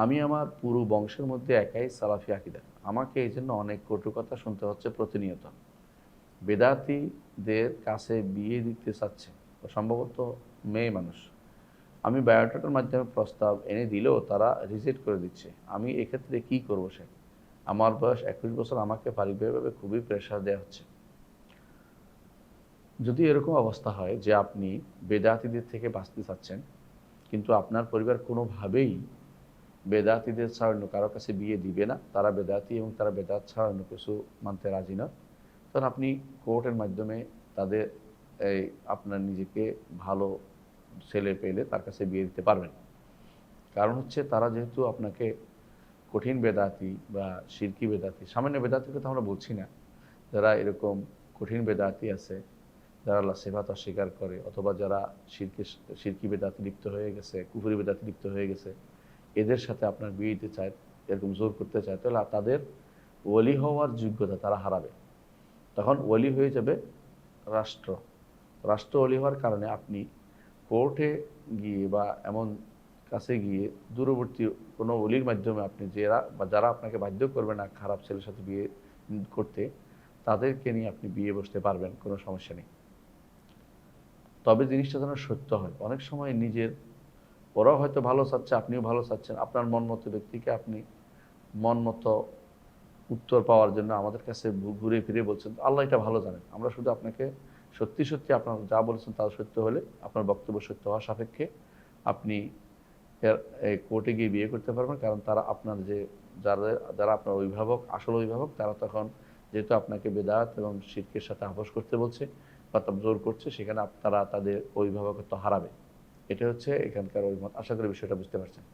আমি আমার পুরো বংশের মধ্যে একাই সালাফি আকীদা। আমাকে এইজন্য অনেক কটু কথা শুনতে হচ্ছে প্রতিনিয়ত। বেদাতীদের কাছে বিয়ে দিতে চাচ্ছে, সম্ভবত মেয়ে মানুষ। আমি বায়োডাটার মাধ্যমে প্রস্তাব এনে দিলেও তারা রিজেক্ট করে দিচ্ছে। আমি এক্ষেত্রে কী করব শেখ? আমার বয়স ২১ বছর, আমাকে পারিবারিকভাবে খুবই প্রেশার দেওয়া হচ্ছে। যদি এরকম অবস্থা হয় যে আপনি বেদাতীদের থেকে বাঁচতে চাচ্ছেন, কিন্তু আপনার পরিবার কোনোভাবেই বেদাতীদের ছাড়া অন্য কারো কাছে বিয়ে দিবে না, তারা বেদাতি এবং তারা বেদাত ছাড়া অন্য কিছু মানতে রাজি নয়, তখন আপনি কোর্টের মাধ্যমে তাদের এই আপনার নিজেকে ভালো ছেলে পেলে তার কাছে বিয়ে দিতে পারবেন। কারণ হচ্ছে তারা যেহেতু আপনাকে কঠিন বেদাতি বা শিরকি বেদাতি, সামান্য বেদাতির কথা আমরা বলছি না, যারা এরকম কঠিন বেদাতি আছে, যারা আল্লাহ সিফাত অস্বীকার করে, অথবা যারা শিরকি বেদাতি লিপ্ত হয়ে গেছে, কুফরি বেদাতি লিপ্ত হয়ে গেছে, এদের সাথে আপনার বিয়ে দিতে চায়, এরকম জোর করতে চায়, তাহলে তাদের ওলি হওয়ার যোগ্যতা তারা হারাবে। তখন ওলি হয়ে যাবে রাষ্ট্র। রাষ্ট্র ওলি হওয়ার কারণে আপনি কোর্টে গিয়ে বা এমন কাছে গিয়ে দূরবর্তী কোনো ওলির মাধ্যমে আপনি যারা আপনাকে বাধ্য করবে না খারাপ ছেলের সাথে বিয়ে করতে, তাদেরকে নিয়ে আপনি বিয়ে বসতে পারবেন, কোনো সমস্যা নেই। তবে জিনিসটা যেন সত্য হয়। অনেক সময় ওরাও হয়তো ভালো চাচ্ছে, আপনিও ভালো চাচ্ছেন, আপনার মন মতো ব্যক্তিকে আপনি মন মতো উত্তর পাওয়ার জন্য আমাদের কাছে ঘুরে ফিরে বলছেন। আল্লাহ এটা ভালো জানেন। আমরা শুধু আপনাকে সত্যি সত্যি আপনার যা বলেছেন তা সত্য হলে, আপনার বক্তব্য সত্য হওয়া সাপেক্ষে আপনি কোর্টে গিয়ে বিয়ে করতে পারবেন। কারণ তারা আপনার যারা যারা আপনার অভিভাবক, আসল অভিভাবক, তারা তখন যেহেতু আপনাকে বেদাত এবং শিরকের সাথে আপোস করতে বলছে বা জোর করছে, সেখানে তারা তাদের অভিভাবকত্ব হারাবে। এটা হচ্ছে এখানকার অভিমত। আশা করি বিষয়টা বুঝতে পারছেন।